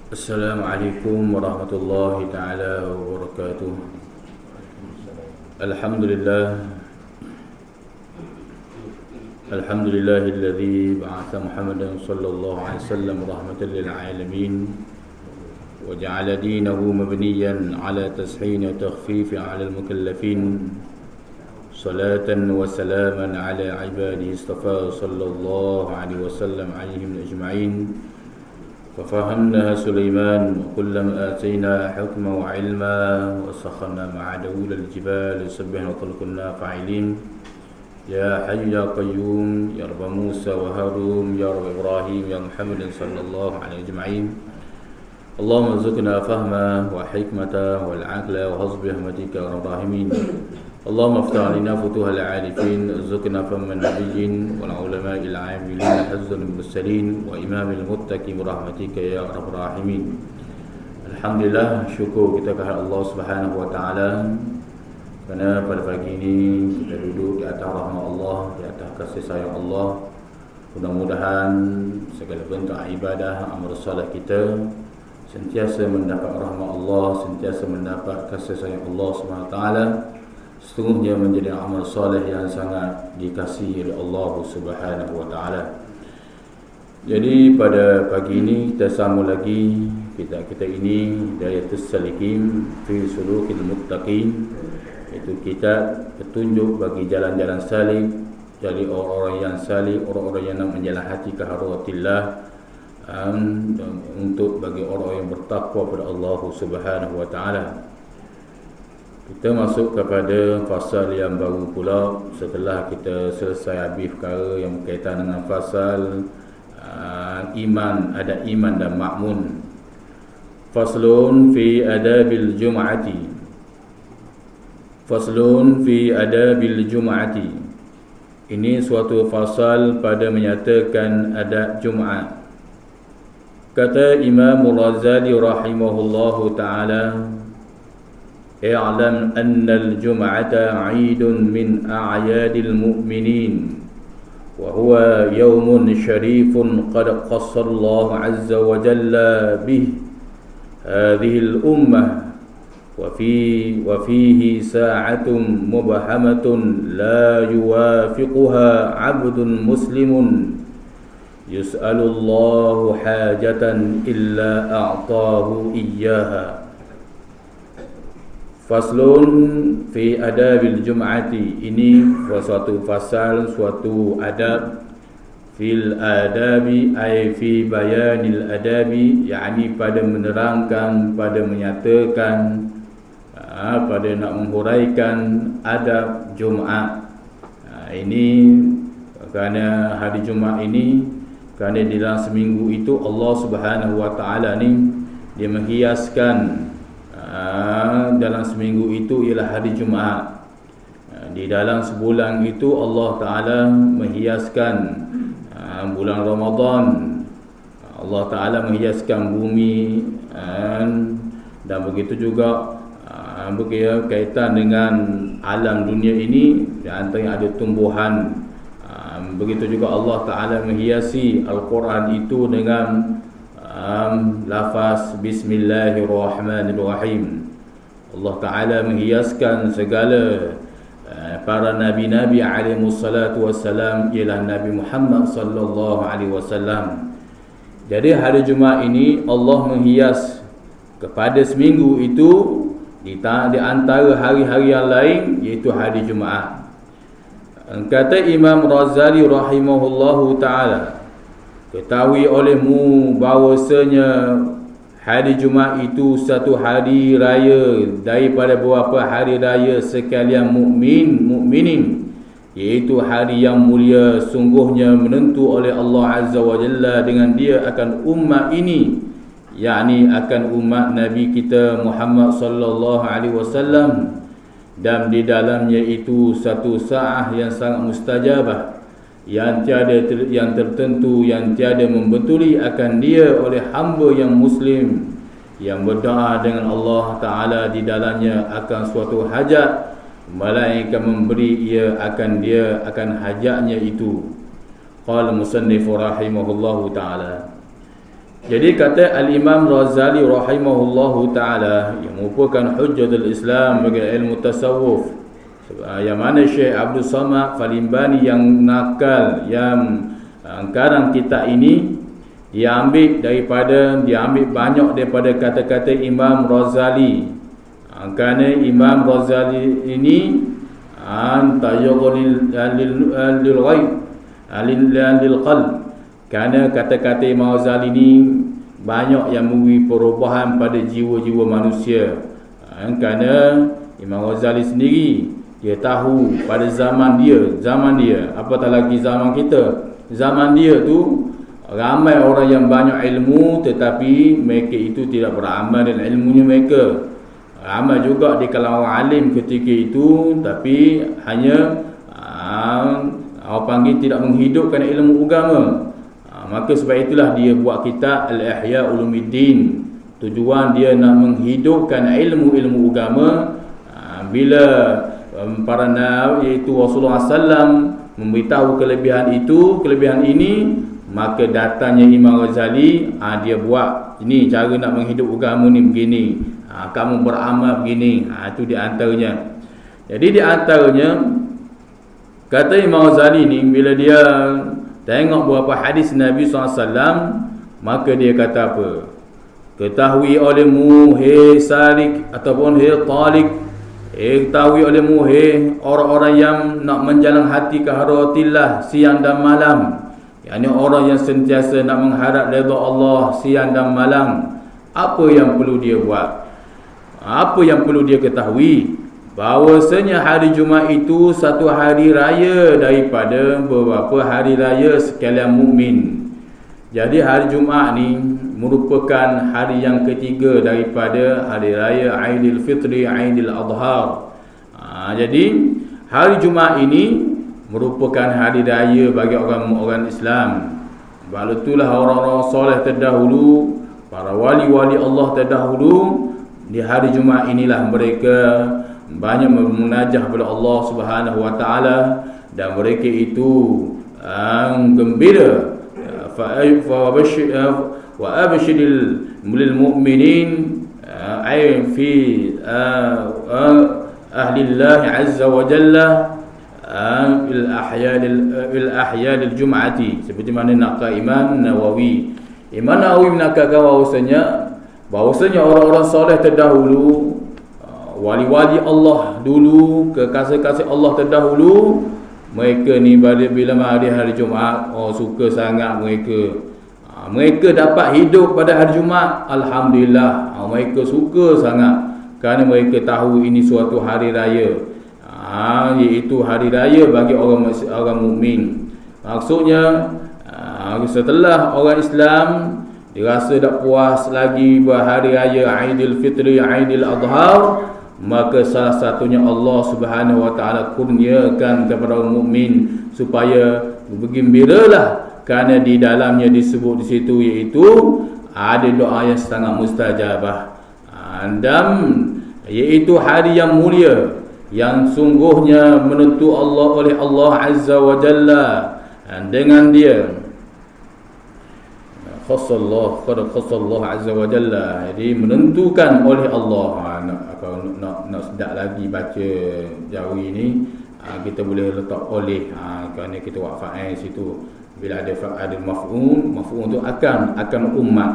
Assalamualaikum warahmatullahi taala wabarakatuh. Alhamdulillah Alhamdulillahilladzi ba'atha Muhammadan sallallahu alaihi wasallam rahmatan lil alamin wa ja'ala dinahu mabniyan ala tashin wa takhfif ala al mukallafin salatan wa salaman ala ibadihi istafa sallallahu alaihi wasallam alaihim ajma'in. ففهمنا سليمان وكلما آتينا حكما وعلما وسخرنا مع داود الجبال يسبحن وكنا فاعلين يا حي يا قيوم يا رب موسى وهارون يا رب إبراهيم يا محمد صلى الله عليه أجمعين. اللهم ارزقنا فهما وحكمة والعقل وحظ برحمتك يا رب الراحمين. اللهم افتح علينا فتوح العارفين ارزقنا فهم النبيين والعلماء العاملين حفظ المرسلين وإمام المتقين برحمتك يا رب الراحمين. Alhamdulillah, syukur kita kepada Allah Subhanahu wa taala kerana pada pagi ini kita duduk di atas rahmat Allah, di atas kasih sayang Allah. Mudah-mudahan segala bentuk ibadah amal solat kita sentiasa mendapat rahmat Allah, sentiasa mendapat kasih sayang Allah Subhanahu wa taala. Sesungguhnya menjadi amal soleh yang sangat dikasihi oleh Allah Subhanahu wa taala. Jadi pada pagi ini kita sambung lagi kita ini Hidayatus Salikin fi Sulukil Muttaqin, iaitu kitab petunjuk bagi jalan-jalan salih, jadi orang-orang yang salih, orang-orang yang nak menjalan hati ke haratillah, untuk bagi orang yang bertakwa kepada Allah Subhanahu wa taala. Kita masuk kepada fasal yang baru pula setelah kita selesai habis perkara yang berkaitan dengan fasal iman, ada iman dan ma'mun. Faslun fi adabil jum'ati. Faslun fi adabil jum'ati. Ini suatu fasal pada menyatakan adab Jumaat. Kata Imam Al-Ghazali rahimahullahu ta'ala, اعلم أن الجمعة عيد من أعياد المؤمنين وهو يوم شريف قد قص الله عز وجل به هذه الأمة وفيه ساعة مبهمة لا يوافقها عبد مسلم يسأل الله حاجة إلا أعطاه إياها. Faslun fi adabil jum'ati. Ini suatu fasal, suatu adab. Fil adabi ay fi bayanil adabi, yakni pada menerangkan, pada menyatakan, pada nak menghuraikan adab Jumaat. Ini kerana hari Jumaat ini, kerana di dalam seminggu itu Allah Subhanahu wa taala ni dia menghiaskan dalam seminggu itu ialah hari Jumaat. Di dalam sebulan itu Allah Ta'ala menghiaskan bulan Ramadan. Allah Ta'ala menghiaskan bumi, dan begitu juga berkaitan dengan alam dunia ini, di antara ada tumbuhan. Begitu juga Allah Ta'ala menghiasi Al-Quran itu dengan lafaz Bismillahirrahmanirrahim. Allah Ta'ala menghiaskan segala para nabi-nabi alaihissalatu wassalam, ialah Nabi Muhammad sallallahu alaihi wasallam. Jadi hari Jumaat ini Allah menghias kepada seminggu itu di antara hari-hari yang lain, iaitu hari Jumaat. Kata Imam Ghazali rahimahullahu ta'ala, ketahui olehmu bahawasanya hari Jumaat itu satu hari raya daripada beberapa hari raya sekalian mukminin, iaitu hari yang mulia, sungguhnya menentu oleh Allah Azza wa Jalla dengan dia akan umat ini, yakni akan umat Nabi kita Muhammad sallallahu alaihi wasallam, dan di dalamnya itu satu saat yang sangat mustajabah, yang tertentu, yang tiada membetuli akan dia oleh hamba yang muslim yang berdoa dengan Allah Ta'ala di dalamnya akan suatu hajat, malaikat memberi ia akan hajatnya itu. Qala musannif rahimahullahu ta'ala, Jadi kata Al-Imam Razali rahimahullahu ta'ala, yang merupakan hujjatul Islam bagi ilmu tasawuf, yang mana Syekh Abdul Samad Falimbani yang nakal, yang karang kitab ini, dia ambil banyak daripada kata-kata Imam Razali. Kerana Imam Razali ini tayyughlil lil ghaib lil qalb. Kerana kata-kata Imam Razali ni banyak yang memberi perubahan pada jiwa-jiwa manusia. Kerana Imam Razali sendiri, dia tahu pada zaman dia, apatah lagi zaman kita. Zaman dia tu ramai orang yang banyak ilmu, tetapi mereka itu tidak beramal dengan ilmunya mereka. Ramai juga di kalangan orang alim ketika itu, tapi hanya orang panggil tidak menghidupkan ilmu agama. Maka sebab itulah dia buat kitab Al-Ihya Ulumuddin. Tujuan dia nak menghidupkan ilmu-ilmu agama. Bila para nabi, iaitu Rasulullah SAW, memberitahu kelebihan ini, maka datanya Imam Ghazali, dia buat ini cara nak menghidup agama ni begini, kamu beramal begini. Itu di antaranya. Jadi di antaranya kata Imam Ghazali ni, bila dia tengok beberapa hadis Nabi SAW, maka dia kata apa? Ketahui olehmu, hei salik ataupun hei talik, ketahui olehmu, hei orang-orang yang nak menjalan hati ke haratillah siang dan malam, yakni orang yang sentiasa nak mengharap redha Allah siang dan malam. Apa yang perlu dia buat? Apa yang perlu dia ketahui? Bahawasanya hari Jumaat itu satu hari raya daripada beberapa hari raya sekalian mukmin. Jadi hari Jumaat ni merupakan hari yang ketiga daripada hari raya Aidil Fitri, Aidil Adha. Jadi hari Jumaat ini merupakan hari raya bagi orang Islam. Sebab itulah orang-orang soleh terdahulu, para wali-wali Allah terdahulu, di hari Jumaat inilah mereka banyak memunajah kepada Allah Subhanahu wa taala, dan mereka itu gembira. Wa abshiril lil mu'minin ay fi ahli Allah azza wa jalla il ahyad al jum'ati, seperti mana nakal Imam Nawawi. Imam Nawawi menakkan bahawasanya orang-orang soleh terdahulu, wali-wali Allah dulu, kekasih-kasih Allah terdahulu, mereka ni bila hari Jumaat, suka sangat mereka. Mereka dapat hidup pada hari Jumaat, alhamdulillah. Mereka suka sangat kerana mereka tahu ini suatu hari raya, iaitu hari raya bagi orang mukmin. Maksudnya setelah orang Islam dirasa tak puas lagi berhari raya Aidil Fitri, Aidil Adha, maka salah satunya Allah Subhanahu wa taala kurniakan kepada orang mukmin supaya bergembiralah, kerana di dalamnya disebut di situ, iaitu ada doa yang sangat mustajabah, dan iaitu hari yang mulia yang sungguhnya menentu oleh Allah Azza wa Jalla. Dengan dia khassallah Azza wa Jalla, jadi menentukan oleh Allah. Nak sedap lagi baca jawi ni, kita boleh letak oleh, kerana kita buat fa'il situ. Bila ada maf'ul tu akan umat.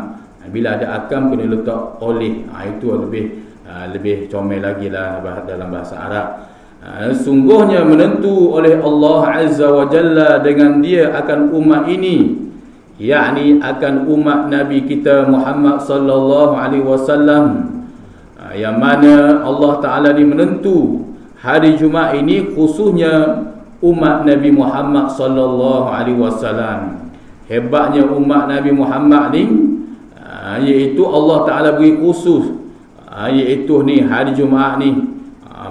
Bila ada akan kena letak oleh, itu lebih comel lagi lah dalam bahasa Arab. Sungguhnya menentu oleh Allah Azza wa Jalla dengan dia akan umat ini, yakni akan umat Nabi kita Muhammad sallallahu alaihi wasallam, yang mana Allah Taala ni menentu hari Jumaat ini khususnya umat Nabi Muhammad sallallahu alaihi wasallam. Hebatnya umat Nabi Muhammad ni, iaitu Allah Taala beri khusus, iaitu ni hari Jumaat ni,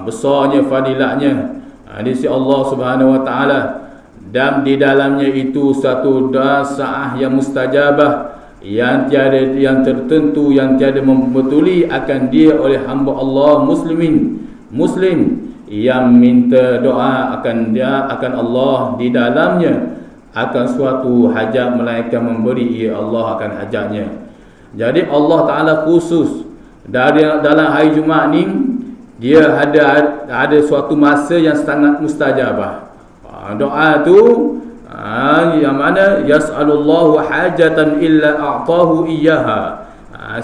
besarnya fadilatnya di sisi Allah Subhanahu wa taala, dan di dalamnya itu satu saah yang mustajabah, yang yang tertentu, yang tiada membetuli akan dia oleh hamba Allah muslim yang minta doa akan Allah di dalamnya akan suatu hajat, melainkan memberi ia Allah akan hajatnya. Jadi Allah Ta'ala khusus dalam hari Jumaat ni, dia ada suatu masa yang sangat mustajabah. Doa tu yang mana yas'alullahu hajatan illa a'tahu iyyaha.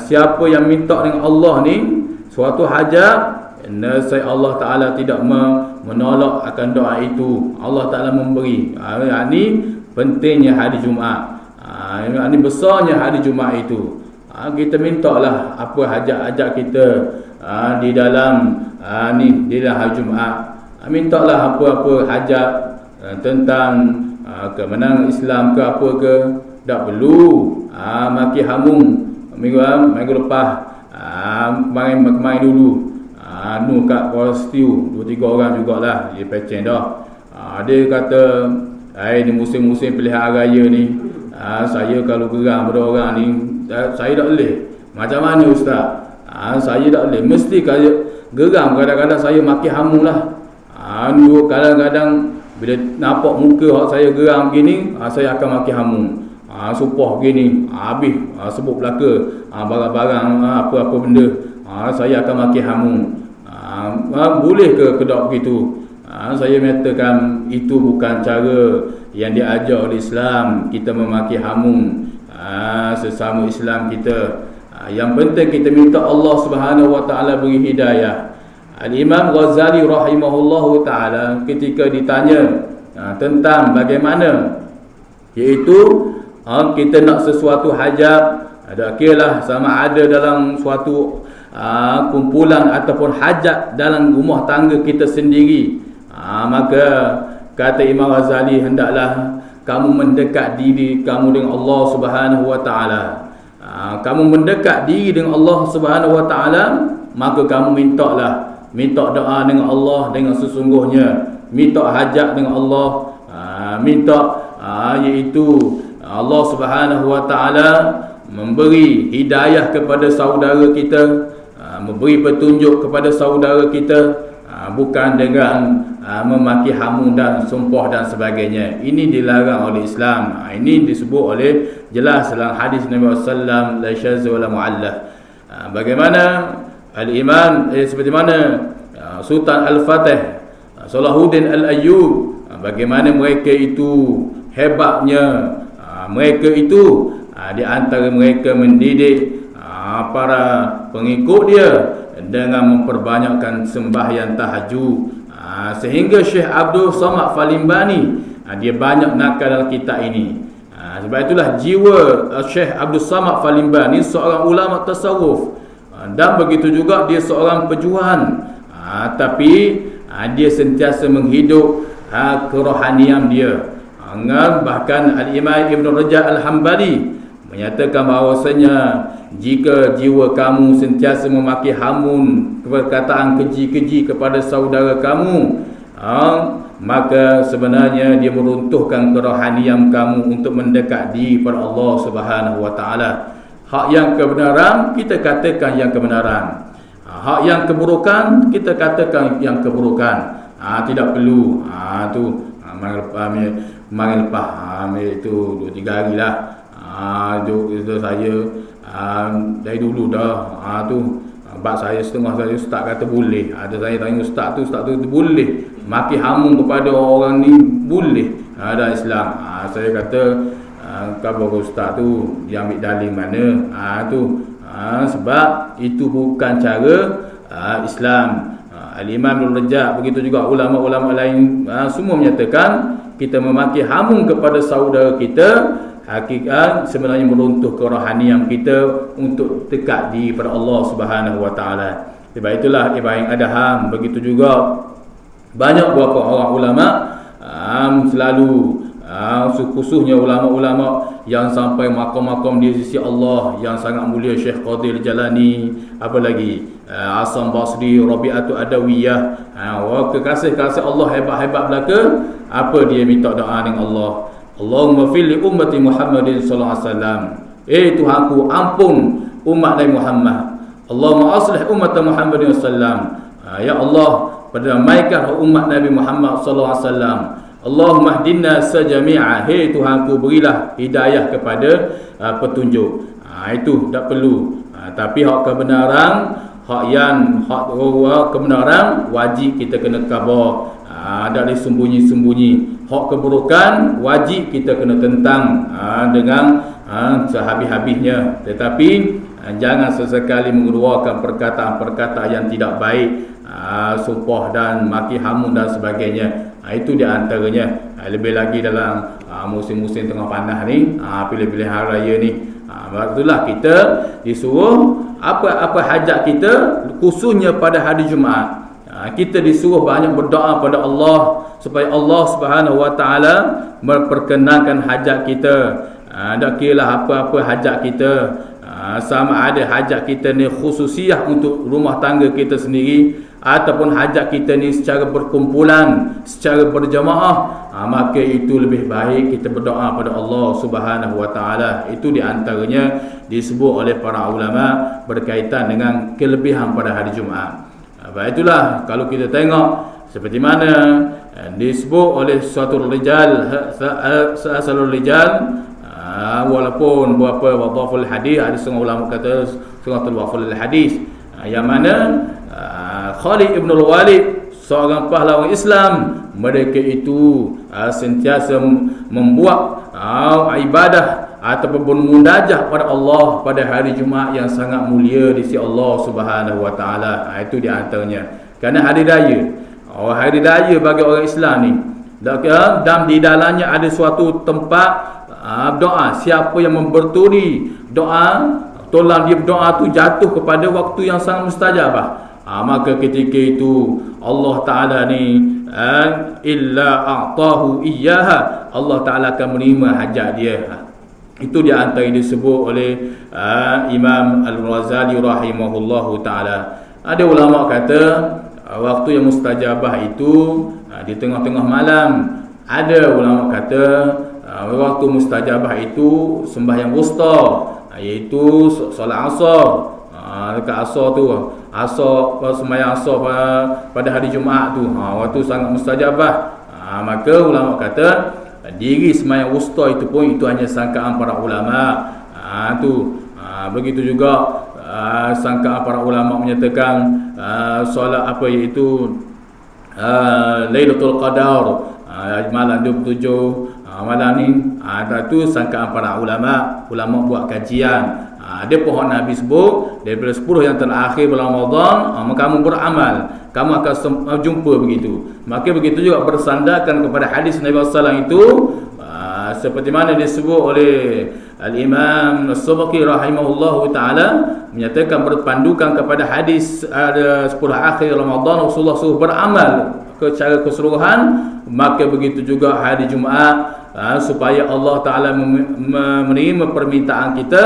Siapa yang minta dengan Allah ni suatu hajat, nescaya Allah Ta'ala tidak menolak akan doa itu. Allah Ta'ala memberi. Ini pentingnya hari Jumaat. Ini besarnya hari Jumaat itu. Kita mintalah apa hajat-hajat kita di dalam di dalam hari Jumaat. Mintalah apa-apa hajat tentang kemenangan Islam ke apa ke. Tak perlu maki hamung minggu lepas. Kemarin dulu kat Postiu 2-3 orang jugalah dia pecen dah. Dia kata di musim-musim pilihan raya ni, saya kalau geram pada orang ni, saya tak boleh. Macam mana ustaz? Saya tak boleh. Mesti geram, kadang-kadang saya maki hamung lah. Kadang-kadang bila nampak muka saya geram begini, saya akan maki hamung. Supah begini, habis sebut belaka barang-barang apa-apa benda, saya akan maki hamung. Boleh ke kedok begitu? Saya mengatakan itu bukan cara yang diajar oleh Islam, kita memaki hamung sesama Islam kita. Yang penting kita minta Allah Subhanahu Wa Taala beri hidayah. Al-Imam Ghazali rahimahullahu taala ketika ditanya tentang bagaimana, iaitu kita nak sesuatu hajat, ada kiralah sama ada dalam suatu kumpulan ataupun hajat dalam rumah tangga kita sendiri, maka kata Imam Ghazali, hendaklah kamu mendekat diri kamu dengan Allah Subhanahu Wa Taala. Kamu mendekat diri dengan Allah Subhanahu Wa Taala, maka kamu minta doa dengan Allah dengan sesungguhnya, minta hajat dengan Allah, iaitu Allah Subhanahu Wa Taala memberi hidayah kepada saudara kita, memberi petunjuk kepada saudara kita, bukan dengan memaki hamung dan sumpah dan sebagainya. Ini dilarang oleh Islam. Ini disebut oleh jelas dalam hadis Nabi sallallahu alaihi wasallam, la mu'allah. Bagaimana al-Imam seperti mana Sultan Al-Fatih Salahuddin Al-Ayyub, bagaimana mereka itu hebatnya, mereka itu di antara mereka mendidik para pengikut dia dengan memperbanyakkan sembahyang tahajud, sehingga Syekh Abdul Samad Falimbani dia banyak nakal dalam kitab ini. Sebab itulah jiwa Syekh Abdul Samad Falimbani seorang ulama tasawuf, dan begitu juga dia seorang pejuang, tapi dia sentiasa menghidup kerohanian dia. Bahkan Al-Imam Ibn Rajab Al-Hambali menyatakan bahawasanya jika jiwa kamu sentiasa memaki hamun perkataan keji-keji kepada saudara kamu, maka sebenarnya dia meruntuhkan kerohanian kamu untuk mendekat diri pada Allah Subhanahu Wa Taala. Hak yang kebenaran kita katakan yang kebenaran, hak yang keburukan kita katakan yang keburukan. Tidak perlu kemarin lepas itu 2-3 hari lah, itu saya dari dulu dah bab saya setengah saya ustaz kata boleh. Ada saya tanya ustaz tu boleh maki hamung kepada orang ni, boleh ada Islam. Saya kata khabar ustaz tu dia ambil dalil mana? Sebab itu bukan cara Islam. Al-Imam Ibn Rajab, begitu juga ulama-ulama lain, semua menyatakan kita memaki hamung kepada saudara kita, hakikat sebenarnya meruntuh kerohanian kita untuk dekat di pada Allah Subhanahu Wa Taala. Sebab itulah Ibrahim Adham, begitu juga banyak beberapa orang ulama selalu khususnya ulama-ulama yang sampai makom-makom di sisi Allah yang sangat mulia, Syekh Qadir Jalani, apa lagi Asam Basri, Rabi'atu Adawiyah, kekasih-kasih Allah hebat-hebat belaka, apa dia minta doa dengan Allah, Allahumma fil li ummati Muhammadin sallallahu alaihi wasallam, Tuhanku ampun umat Nabi Muhammad, Allahumma aslih ummata Muhammadin sallallahu, ya Allah perdamaikan umat Nabi Muhammad sallallahu alaihi wasallam, Allahumma hdina sajami'a, Tuhanku berilah hidayah kepada petunjuk. Itu tak perlu. Tapi hak kebenaran, hak kebenaran wajib kita kena khabar. Tak boleh sembunyi-sembunyi. Hak keburukan wajib kita kena tentang dengan sehabis-habisnya. Tetapi jangan sesekali mengeluarkan perkataan-perkataan yang tidak baik, sumpah dan maki hamun dan sebagainya. Itu di antaranya. Lebih lagi dalam musim-musim tengah panas ni, pilih-pilih hari raya ni. Itulah kita disuruh apa hajat kita, khususnya pada hari Jumaat. Kita disuruh banyak berdoa pada Allah supaya Allah Subhanahu Wa Taala memperkenankan hajat kita. Tak kiralah apa-apa hajat kita, sama ada hajat kita ni khususiah untuk rumah tangga kita sendiri ataupun hajat kita ni secara berkumpulan, secara berjamaah, maka itu lebih baik kita berdoa pada Allah Subhanahu Wa Taala. Itu di antaranya disebut oleh para ulama berkaitan dengan kelebihan pada hari Jumaat. Itulah kalau kita tengok seperti mana disebut oleh suatu rijal, asalul rijal, walaupun berapa wadhaful hadis, ada setengah ulama kata setengah wadhaful hadis, yang mana Khalid ibn al-Walid, seorang pahlawan Islam, mereka itu sentiasa membuat ibadah ataupun bermunajat pada Allah pada hari Jumaat yang sangat mulia di sisi Allah Subhanahu Wa Taala. Itu di antaranya. Kerana hari raya, hari raya bagi orang Islam ni, dan di dalamnya ada suatu tempat doa. Siapa yang memberturi doa, tolong dia berdoa tu jatuh kepada waktu yang sangat mustajabah. Maka ketika itu Allah Ta'ala ni illa a'tahu iyyaha, Allah Ta'ala akan menerima hajat dia. Itu di antara yang disebut oleh Imam Al-Ghazali rahimahullahu ta'ala. Ada ulama kata waktu yang mustajabah itu di tengah-tengah malam. Ada ulama kata waktu mustajabah itu sembahyang wusta, iaitu solat asar. Dekat asar tu, sembahyang asar pada hari Jumaat tu, waktu sangat mustajabah. Maka ulama kata diri sembahyang wusta itu pun itu hanya sangkaan para ulama. Begitu juga sangkaan para ulama menyatakan solat iaitu Lailatul Qadar, malam 27 malam ni, itu sangkaan para ulama buat kajian. Dia pohon Nabi sebut daripada 10 yang terakhir bulan Ramadan, kamu beramal, kamu akan jumpa begitu. Maka begitu juga bersandarkan kepada hadis Nabi SAW itu, seperti mana disebut oleh Al-Imam As-Subki rahimahullahu ta'ala, menyatakan berpandukan kepada hadis 10 akhir Ramadan Rasulullah suruh beramal secara keseluruhan. Maka begitu juga hari Jumaat, supaya Allah Ta'ala menerima permintaan kita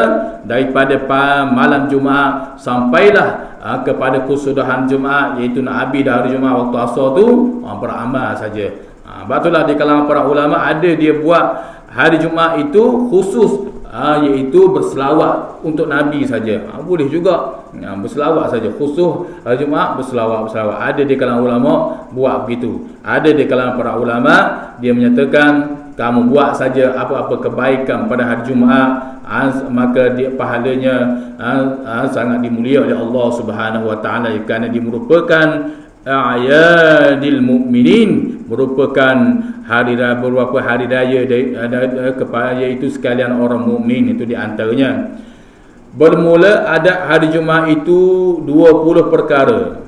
daripada malam Jumaat sampailah kepada kesudahan Jumaat, iaitu nak habis dah hari Jumaat waktu asar tu, beramal saja. Itulah di kalangan para ulama ada dia buat hari Jumaat itu khusus, iaitu berselawat untuk Nabi saja. Boleh juga berselawat saja, khusus hari Jumaat berselawat. Ada di kalangan ulama buat begitu. Ada di kalangan para ulama dia menyatakan kamu buat saja apa-apa kebaikan pada hari Jumaat, maka dia pahalanya sangat dimulia oleh Allah Subhanahu Wa Taala, kerana dia merupakan a'yadil mu'minin, merupakan beberapa hari raya kepada iaitu sekalian orang mukmin. Itu di antaranya. Bermula ada hari Jumaat itu 20 perkara.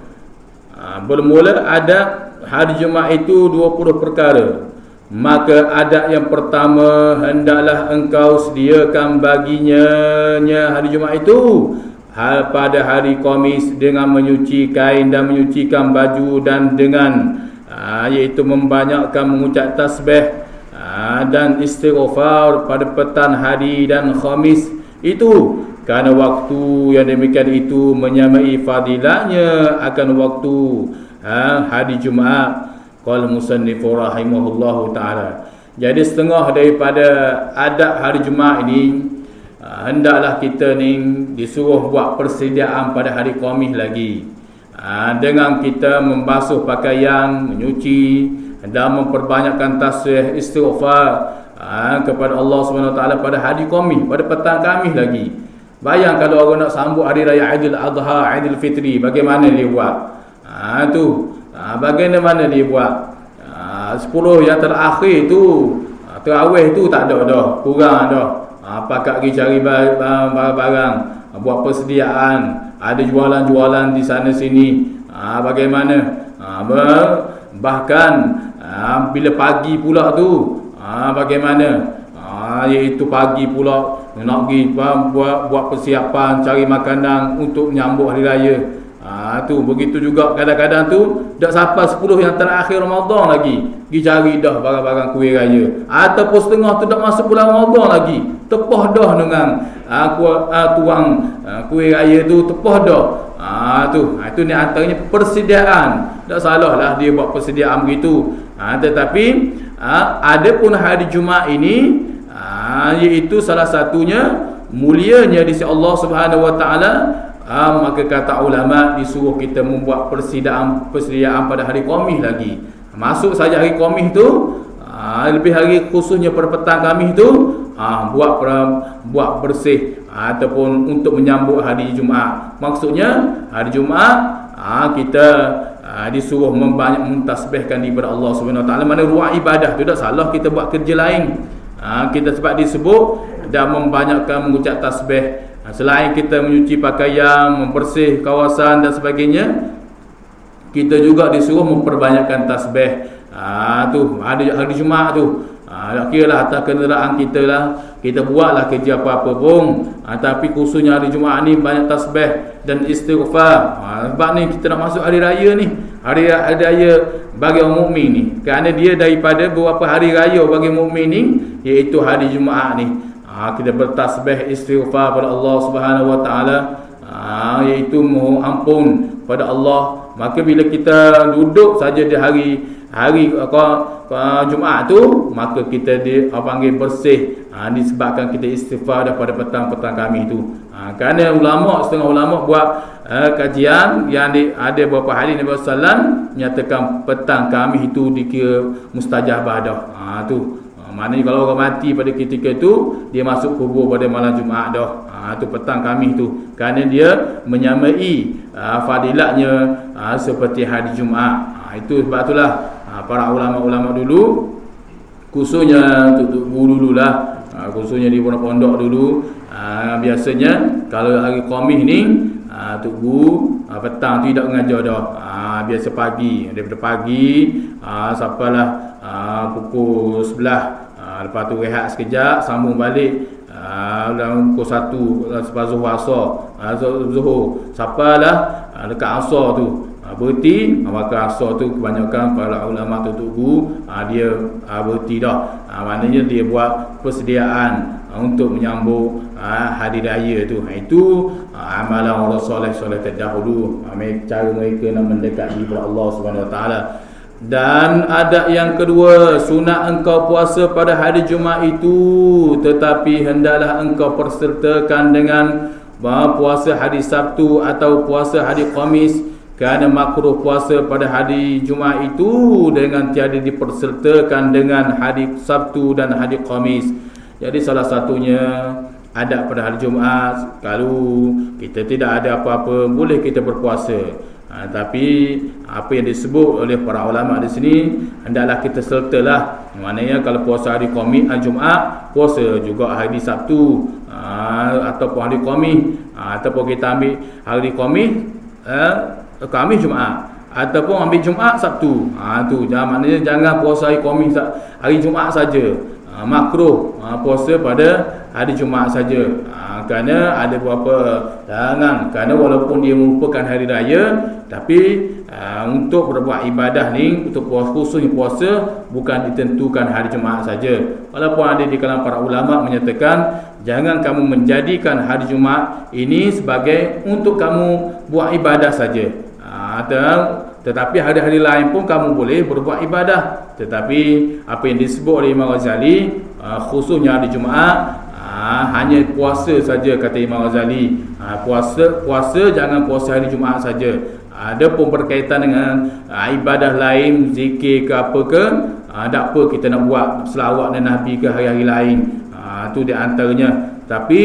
Bermula ada hari Jumaat itu 20 perkara. Maka adab yang pertama, hendaklah engkau sediakan baginya hari Jumaat itu pada hari Khamis dengan menyuci kain dan menyucikan baju, dan dengan iaitu membanyakkan mengucap tasbih dan istighfar pada petang hari dan Khamis itu, kerana waktu yang demikian itu menyamai fadilahnya akan waktu hari Jumaat. Qala musannifu rahimahullahu ta'ala. Jadi setengah daripada adab hari Jumaat ini, hendaklah kita ni disuruh buat persediaan pada hari Khamis lagi, dengan kita membasuh pakaian, menyuci dan memperbanyakkan tasbih istighfar kepada Allah SWT pada hari Khamis, pada petang Khamis lagi. Bayang kalau orang nak sambut hari raya Aidil Adha, Aidil Fitri, bagaimana dia buat? Bagaimana dia buat? 10 yang terakhir tu, terawih tu tak ada dah, kurang dah. Pakak pergi cari barang, buat persediaan, ada jualan-jualan di sana sini. Bagaimana? Bahkan bila pagi pula tu, bagaimana? Iaitu pagi pula nak pergi buat persiapan, cari makanan untuk menyambut hari raya. Tu begitu juga kadang-kadang tu dak sampai 10 yang terakhir Ramadan lagi pergi cari dah barang-barang kuih raya, ataupun setengah tu dak masuk bulan Ramadan lagi tepah dah dengan tuang kuih raya tu, tepah dah. Itu ni antaranya persediaan. Tak salah lah dia buat persediaan begitu. Tetapi ada pun hari Jumaat ini, iaitu salah satunya mulianya di sisi Allah Subhanahu Wa Taala. Maka kata ulama disuruh kita membuat persediaan pada hari Khamis lagi. Masuk saja hari Khamis tu, lebih hari khususnya pada petang Khamis tu, buat bersih ataupun untuk menyambut hari Jumaat. Maksudnya hari Jumaat kita disuruh membanyak mentasbihkan daripada Allah Subhanahu Wa Taala. Mana ruang ibadah tu tak salah kita buat kerja lain. Kita sebab disebut dan membanyakkan mengucap tasbih. Selain kita menyuci pakaian, membersih kawasan dan sebagainya, kita juga disuruh memperbanyakkan tasbih. Tu ada hari Jumaat tu. Kiralah atas kenderaan kita lah, kita buatlah kerja apa-apa pun. Tapi khususnya hari Jumaat ni banyak tasbih dan istighfar. Sebab ni kita nak masuk hari raya ni, hari raya bagi orang mukmin ni. Kerana dia daripada beberapa hari raya bagi mukmin ni, iaitu hari Jumaat ni. Kita bertasbih istighfar pada Allah Subhanahu Wa Taala, iaitu mohon ampun pada Allah. Maka bila kita duduk saja di hari Jumaat tu, maka kita panggil bersih, disebabkan kita istighfar daripada petang-petang kami tu. Kerana setengah ulama buat kajian yang ada beberapa hadis Nabi sallallahu menyatakan petang kami itu dikira mustajabah dah. Maknanya kalau orang mati pada ketika itu, dia masuk kubur pada malam Jumaat dah. Itu petang kami tu, kerana dia menyamai fadilatnya seperti hari Jumaat. Itu sebab itulah para ulama-ulama dulu, khususnya untuk guru dululah, khususnya di pondok dulu, biasanya kalau hari Khamis ni Tok Guru petang tu tidak mengajar dah. Biasa pagi, daripada pagi sampailah pukul 11. Lepas tu rehat sekejap, sambung balik dalam pukul 1 lepas Zuhur sampailah dekat Asar tu berhenti. Maka Asar tu kebanyakan para ulama Tok Guru dia berhenti dah. Maknanya dia buat persediaan untuk menyambut hari raya tu. Itu amalan orang soleh terdahulu, cara mereka nak mendekati kepada Allah Subhanahu Wa Taala. Dan ada yang kedua, sunat engkau puasa pada hari Jumaat itu, tetapi hendaklah engkau persertakan dengan puasa hari Sabtu atau puasa hari Khamis. Kerana makruh puasa pada hari Jumaat itu dengan tiada dipersertakan dengan hari Sabtu dan hari Khamis. Jadi salah satunya ada pada hari Jumaat, kalau kita tidak ada apa-apa, boleh kita berpuasa. Tapi apa yang disebut oleh para ulama di sini, hendaklah kita sertalah. Maknanya kalau puasa hari Khamis, hari Jumaat, puasa juga hari Sabtu ataupun hari Khamis, ataupun kita ambil hari Khamis Jumaat, ataupun ambil Jumaat Sabtu. Maknanya jangan puasa hari Khamis, hari Jumaat saja. Makruh puasa pada hari Jumaat saja. Kerana ada beberapa larangan. Kerana walaupun dia merupakan hari raya, tapi untuk berbuat ibadah ni, untuk khususnya puasa, bukan ditentukan hari Jumaat saja. Walaupun ada di kalangan para ulama menyatakan, jangan kamu menjadikan hari Jumaat ini sebagai untuk kamu buat ibadah saja. Tetapi hari-hari lain pun kamu boleh berbuat ibadah. Tetapi apa yang disebut oleh Imam Ghazali, khususnya hari Jumaat, hanya puasa saja, kata Imam Ghazali. Puasa jangan puasa hari Jumaat saja. Ada pun berkaitan dengan ibadah lain, zikir ke apa ke, tak apa kita nak buat selawat dan Nabi ke hari-hari lain. Itu di antaranya. Tapi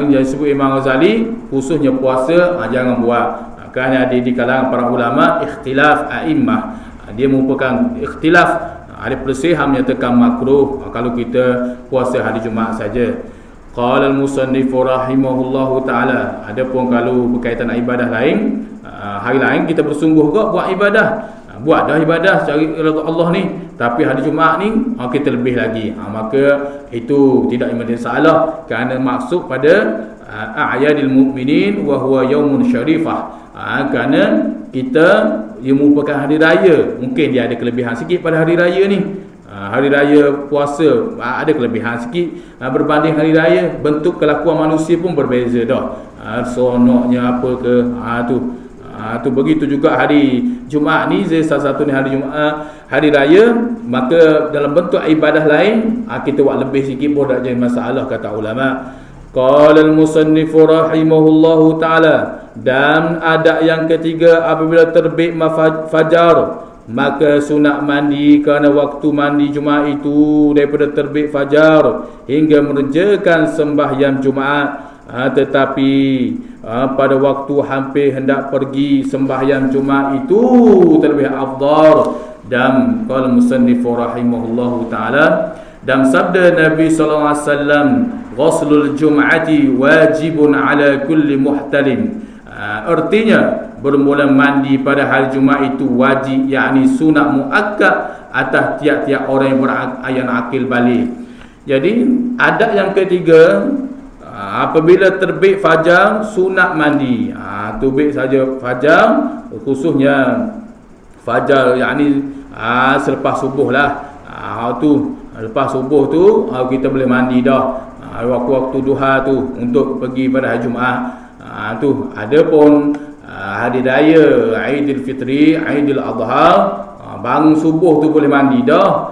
yang disebut Imam Ghazali khususnya puasa jangan buat. Kerana ada di kalangan para ulama ikhtilaf a'immah. Dia merupakan ikhtilaf. Ada perselisihan menyatakan makruh kalau kita puasa hari Jumaat saja. Qala al-musannif rahimahullahu taala, adapun kalau berkaitan ibadah lain, hari lain kita bersungguh ke buat ibadah. Buat dah ibadah cari Allah ni, tapi hari Jumaat ni kita lebih lagi. Maka itu tidak menjadi salah kerana maksud pada a'yadil mu'minin wa huwa yaumun syarifah. Kerana kita ia merupakan hari raya, mungkin dia ada kelebihan sikit pada hari raya ni. Hari raya puasa ada kelebihan sikit berbanding hari raya. Bentuk kelakuan manusia pun berbeza dah. Seronoknya apa ke tu begitu juga hari Jumaat ni, salah satu ni hari Jumaat, hari raya, maka dalam bentuk ibadah lain kita buat lebih sikit pun tak jadi masalah kata ulama. Qala al-musannif rahimahullahu taala, dan adab yang ketiga apabila terbit fajar maka sunat mandi kerana waktu mandi Jumaat itu daripada terbit fajar hingga mengerjakan sembahyang Jumaat. Tetapi pada waktu hampir hendak pergi sembahyang Jumaat itu terlebih afdal. Dan qala musannif rahimahullahu taala, dan sabda Nabi sallallahu alaihi wasallam, ghuslul jum'ati wajibun ala kulli muhtalim. Artinya bermula mandi pada hari Jumaat itu wajib, yakni sunat muakkad atas tiap-tiap orang yang akil balik. Jadi adab yang ketiga, apabila terbit fajar sunat mandi. Terbit saja fajar, khususnya fajar yakni selepas subuh lah. Lepas subuh tu kita boleh mandi dah. Waktu-waktu duha tu untuk pergi pada hari Jumaat. Adapun hari raya Aidil Fitri, Aidil Adha, bangun subuh tu boleh mandi dah.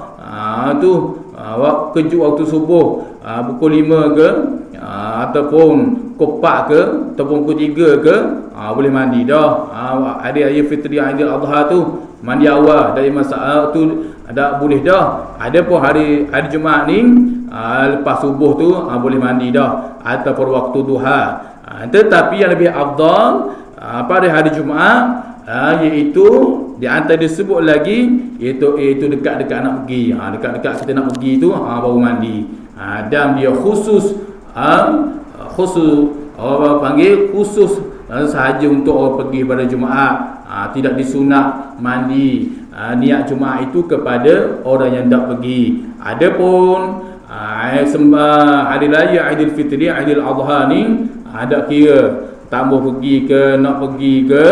Kejut waktu subuh pukul 5 ke ataupun pukul 4 ke ataupun pukul 3 ke boleh mandi dah. Hari raya Fitri, Aidil Adha tu mandi awal dari masa tu dah boleh dah. Adapun hari Jumaat ni lepas subuh tu boleh mandi dah ataupun waktu duha. Tetapi yang lebih afdal pada hari Jumaat iaitu di antara disebut lagi iaitu dekat-dekat nak pergi. Dekat-dekat kita nak pergi tu baru mandi. Dan dia khusus orang panggil khusus sahaja untuk orang pergi pada Jumaat. Tidak disunat mandi niat Jumaat itu kepada orang yang tak pergi. Adapun hari raya Aidil Fitri, Aidil Adha ni ada kira tak mau pergi ke nak pergi ke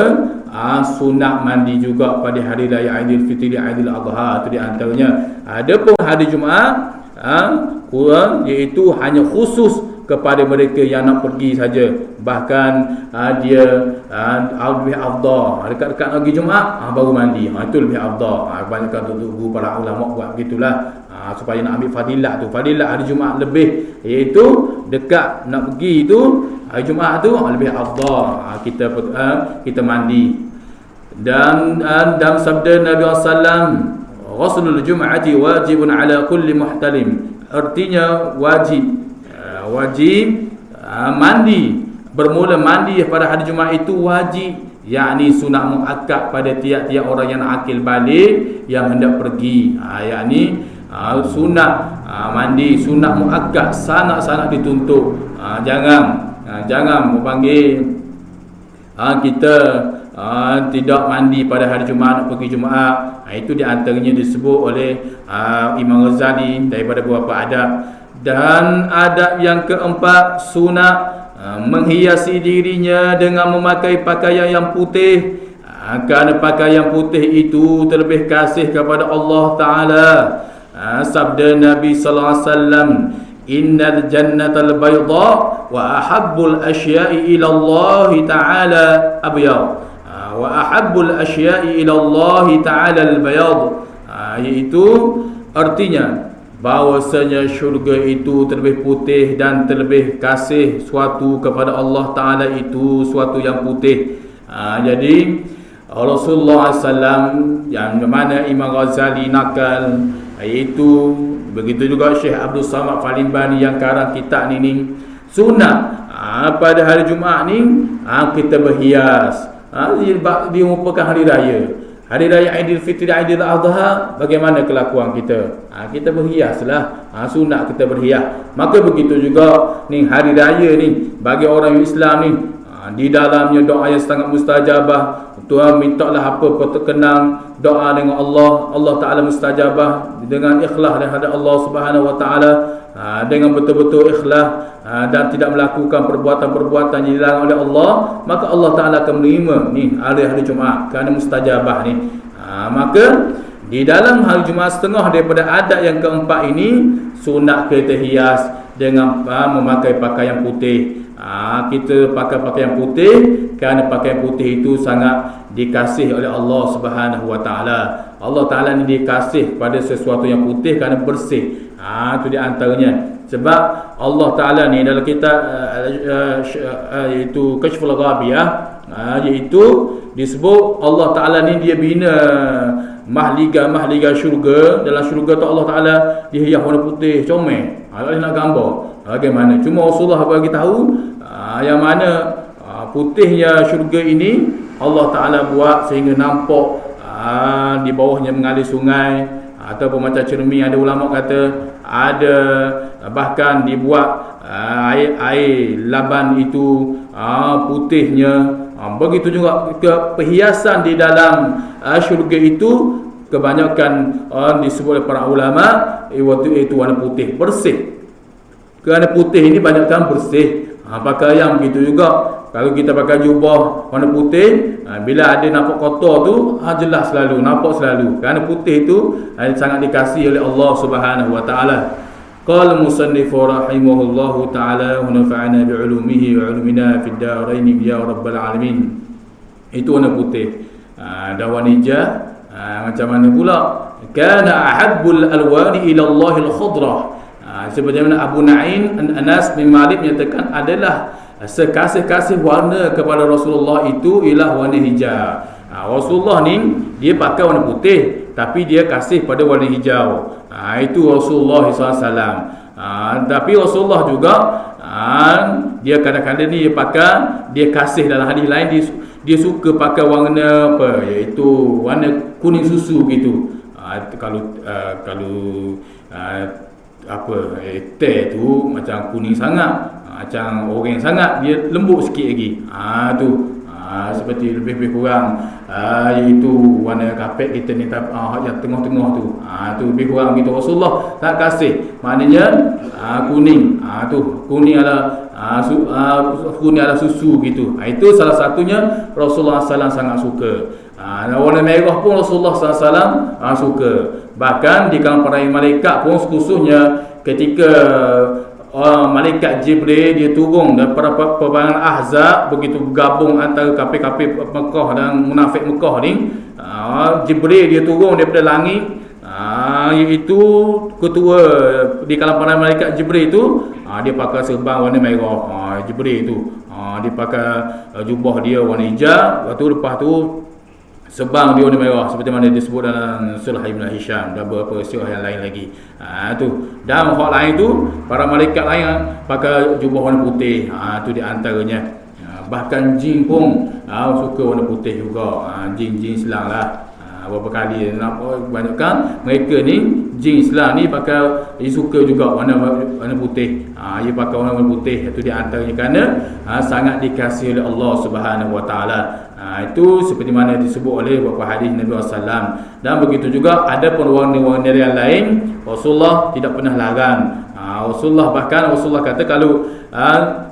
sunat mandi juga pada hari raya Aidil Fitri, Aidil Adha, itu di antaranya. Adapun hari Jumaat kurang iaitu hanya khusus kepada mereka yang nak pergi saja. Bahkan dia lebih afdal dekat-dekat lagi Jumaat baru mandi. Itu lebih afdal. Kebanyakan guru para ulama buat begitulah supaya nak ambil fadilat tu. Fadilat hari Jumaat lebih, iaitu dekat nak pergi tu hari Jumaat tu lebih afdal kita mandi. Dan dalam sabda Nabi sallallahu ghuslul jum'ati wajibun ala kulli muhtalim, artinya wajib mandi, bermula mandi pada hari Jumaat itu wajib, yakni sunat muakkad pada tiap-tiap orang yang akil balik yang hendak pergi. Yakni sunat mandi, sunat muakkad, sangat-sangat dituntut. Jangan memanggil kita tidak mandi pada hari Jumaat nak pergi Jumaat. Itu di antaranya disebut oleh Imam Ghazali daripada beberapa adab. Dan adab yang keempat, sunat menghiasi dirinya dengan memakai pakaian yang putih. Kerana pakaian putih itu terlebih kasih kepada Allah Ta'ala. Sabda Nabi sallallahu alaihi wasallam, innal jannatal bayda wa ahabbul asya'i ila Allah Ta'ala abyad. Wa ahabbul asya'i ila Allah Ta'ala al-bayad. Iaitu artinya bahawasanya syurga itu terlebih putih dan terlebih kasih suatu kepada Allah Ta'ala itu suatu yang putih. Jadi Rasulullah SAW yang mana Imam Ghazali nakal iaitu begitu juga Syekh Abdul Samad Falimbani yang karang kitab ni sunat pada hari Jumaat ni kita berhias. Dia merupakan hari raya. Hari raya Aidilfitri, Aidil Adha, bagaimana kelakuan kita? Kita berhiaslah. Sunat kita berhias. Maka begitu juga ni hari raya ni bagi orang Islam ni, di dalamnya doa yang sangat mustajabah. Tuhan mintalah apa terkenang doa dengan Allah, Allah Taala mustajabah dengan ikhlas dan hadap Allah Subhanahu Wa Taala, dengan betul-betul ikhlas dan tidak melakukan perbuatan-perbuatan yang dilarang oleh Allah, maka Allah Taala akan menerima ni hari Jumaat kerana mustajabah ni. Maka di dalam hari Jumaat setengah daripada adat yang keempat ini, sunat kita hias dengan memakai pakaian putih. Kita pakai pakaian putih kerana pakaian putih itu sangat dikasihi oleh Allah Subhanahu Wa Taala. Allah Taala ni dikasih pada sesuatu yang putih kerana bersih. Itu di antaranya. Sebab Allah Taala ni dalam kitab iaitu Kashful Ghabiyah, iaitu disebut Allah Taala ni dia bina mahliga syurga. Dalam syurga tu Allah Taala dia hias warna putih comel. Kalau nak gambar bagaimana, cuma Rasulullah bagi tahu yang mana putihnya syurga ini Allah Taala buat sehingga nampak di bawahnya mengalir sungai ataupun macam cermin. Ada ulama kata ada bahkan dibuat air laban itu putihnya. Begitu juga perhiasan di dalam syurga itu kebanyakan disebut oleh para ulama itu warna putih bersih. Kerana putih ini banyakkan bersih. Pakaian begitu juga. Kalau kita pakai jubah warna putih, bila ada nampak kotor tu jelas selalu, nampak selalu. Kerana putih itu sangat dikasihi oleh Allah Subhanahu Wa Taala. Qala musannif rahimahullahu taala wa nafa'ana bi'ulumihi wa 'ulumina fid darain ya rabbal alamin. Itu warna putih. Dan warna hijau macam mana pula? Kana ahabbul alwani ila Allahil khadrah. Sebagaimana Abu Na'im Anas bin Malik menyatakan adalah sekasih-kasih warna kepada Rasulullah itu ialah warna hijau. Rasulullah ni dia pakai warna putih tapi dia kasih pada warna hijau. Itu Rasulullah SAW. Tapi Rasulullah juga dia kadang-kadang ni dia kasih dalam hadis lain dia suka pakai warna apa, iaitu warna kuning susu gitu. Kalau teh tu macam kuning sangat, macam oranye sangat, dia lembut sikit lagi. Seperti lebih kurang iaitu warna kapet kita ni yang tengah-tengah tu. Tu lebih kurang gitu. Rasulullah tak kasih. Maknanya kuning. Kuning adalah susu gitu. Itu salah satunya Rasulullah SAW sangat suka. Warna merah pun Rasulullah SAW suka. Bahkan di kalangan para malaikat pun khususnya ketika malaikat Jibril dia turun daripada peperangan Ahzab, begitu bergabung antara kafir-kafir Mekah dan munafik Mekah ni, Jibril dia turun daripada langit, iaitu ketua di kalangan para malaikat Jibril itu, dia pakai serban warna merah. Jibril itu dia pakai jubah dia warna hijau, lepas tu sebang dia warna merah seperti mana disebut dalam surah Ibn Hisham dan beberapa surah yang lain lagi. Dan hak lain tu para malaikat lain pakai jubah warna putih. Tu di antaranya. Bahkan jin pun suka warna putih juga. Jin Islam lah. Berapa kali nampak kebanyakan mereka ni jin Islam ni dia suka juga warna putih. Dia pakai warna putih. Itu di antaranya kerana sangat dikasihi oleh Allah Subhanahu Wa Taala. Itu seperti mana disebut oleh beberapa hadis Nabi SAW. Dan begitu juga ada pun warna-warna yang lain Rasulullah tidak pernah larang. Rasulullah kata kalau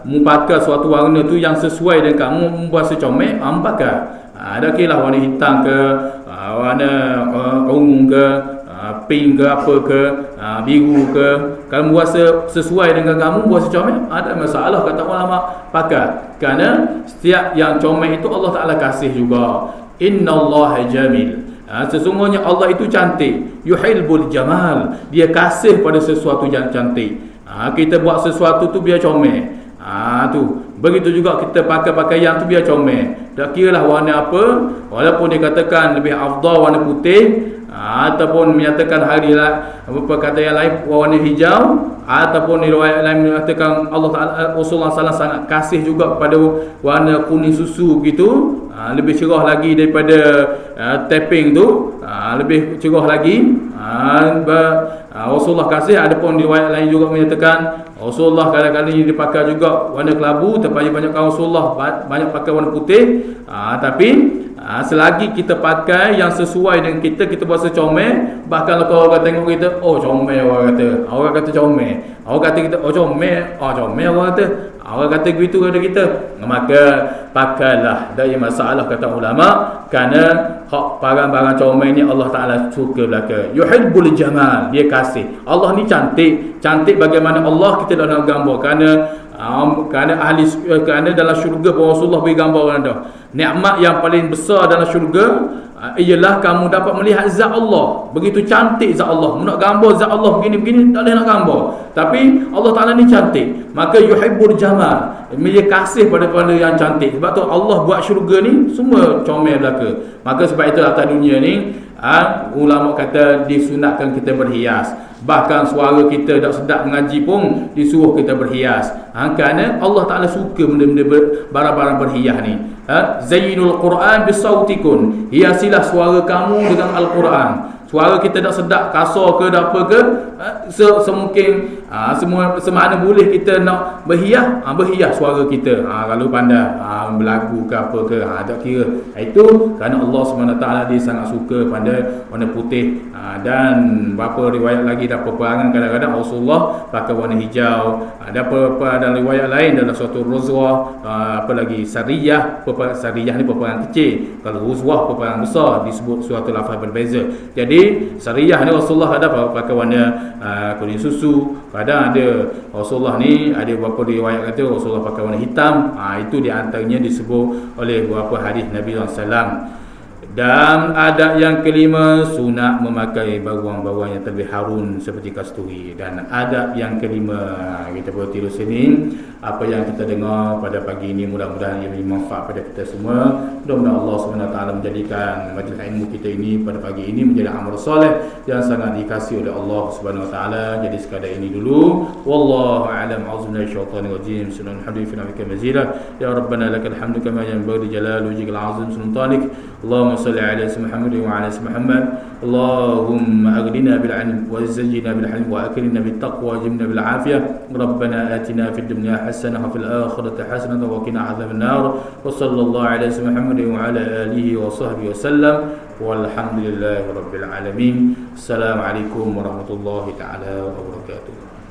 pakai suatu warna tu yang sesuai dengan kamu berasa comel, pakai. Ada kira warna hitam ke, warna ungu ke, pink ke, apa ke, biru ke. Kalau berasa sesuai dengan kamu, berasa comel, ada masalah kata ulama, pakai. Kerana setiap yang comel itu Allah Ta'ala kasih juga. Innallaha jamil. Sesungguhnya Allah itu cantik. Yuhibbul jamal. Dia kasih pada sesuatu yang cantik. Kita buat sesuatu tu biar comel. Tu. Begitu juga kita pakai pakaian tu biar comel. Tak kiralah warna apa, walaupun dikatakan lebih afdal warna putih, ataupun menyatakan apa kata yang lain warna hijau, ataupun riwayat lain menyatakan Allah Taala Rasulullah SAW sangat kasih juga kepada warna kuning susu gitu, lebih cerah lagi daripada tapping tu, lebih cerah lagi. Rasulullah kasih. Adapun riwayat lain juga menyatakan Rasulullah kadang-kadang dipakai juga warna kelabu, tapi banyak Rasulullah banyak pakai warna putih. Tapi selagi kita pakai yang sesuai dengan kita berasa comel. Bahkan kalau orang tengok kita, oh comel, orang kata comel, orang kata kita, oh comel, orang kata begitu kata kita, maka pakailah, tak ada masalah kata ulama, kerana barang-barang comel ni Allah Taala suka belaka. Yuhibbul jamal, dia kasih. Allah ni cantik bagaimana Allah kita dah nak gambar, kerana dalam syurga pun Rasulullah beri gambaran dah. Nikmat yang paling besar dalam syurga ialah kamu dapat melihat zat Allah. Begitu cantik zat Allah. Nak gambar zat Allah begini-begini tak boleh nak gambar. Tapi Allah Taala ni cantik. Maka yuhibbul jamal. Dia kasih pada yang cantik. Sebab tu Allah buat syurga ni semua comel belaka. Maka sebab itu atas dunia ni ulama kata disunatkan kita berhias. Bahkan suara kita tak sedap mengaji pun disuruh kita berhias. Kerana Allah Taala suka benda-benda barang-barang berhias ni. Zayyinul Quran bisautikum. Hiasilah suara kamu dengan Al-Quran. Suara kita tak sedap, kasar ke, tak apa ke, semungkin semana boleh kita nak berhias suara kita. Kalau pandai berlagu ke apa ke, tak kira. Itu kerana Allah SWT dia sangat suka pada warna putih. Dan berapa riwayat lagi dalam peperangan kadang-kadang Rasulullah pakai warna hijau. Ada apa dalam riwayat lain dalam suatu Ruzwah, apa lagi Sariyah. Sariyah ni peperangan kecil. Kalau Ruzwah peperangan besar, disebut suatu lafaz berbeza. Jadi Sariyah ni Rasulullah ada pakai warna kuning susu. Kadang ada Rasulullah ni ada beberapa riwayat kata Rasulullah pakai warna hitam. Itu di antaranya disebut oleh beberapa hadis Nabi SAW. Dan adab yang kelima, sunat memakai bawang-bawang yang terlebih harun seperti kasturi. Dan adab yang kelima, kita boleh tiru sini. Apa yang kita dengar pada pagi ini mudah-mudahan ia beri manfaat pada kita semua. Mudah-mudahan Allah SWT menjadikan majlis ilmu kita ini pada pagi ini menjadi amal soleh yang sangat dikasihi oleh Allah SWT. Jadi sekadar ini dulu. Wallahu a'lam. A'udzubillahi minasyaitonir rajim. Bismillahirrahmanirrahim. Ya Rabbana lakal hamdu kama yanbaghi li jalali wajhikal azim sultanik. Allahumma salli ala Muhammad wa ala Muhammad. Allahumma aghnina bil 'ilm wa zayyina bil hilm wa akrimna bit taqwa wa jibna bil 'afiyah. Rabbana atina fid dunya hasanah wa fil akhirati hasanah wa qina adzaban nar. Wa sallallahu ala Muhammad wa ala alihi wa sahbihi wasallam. Walhamdulillahi rabbil alamin. Assalamualaikum warahmatullahi taala wabarakatuh.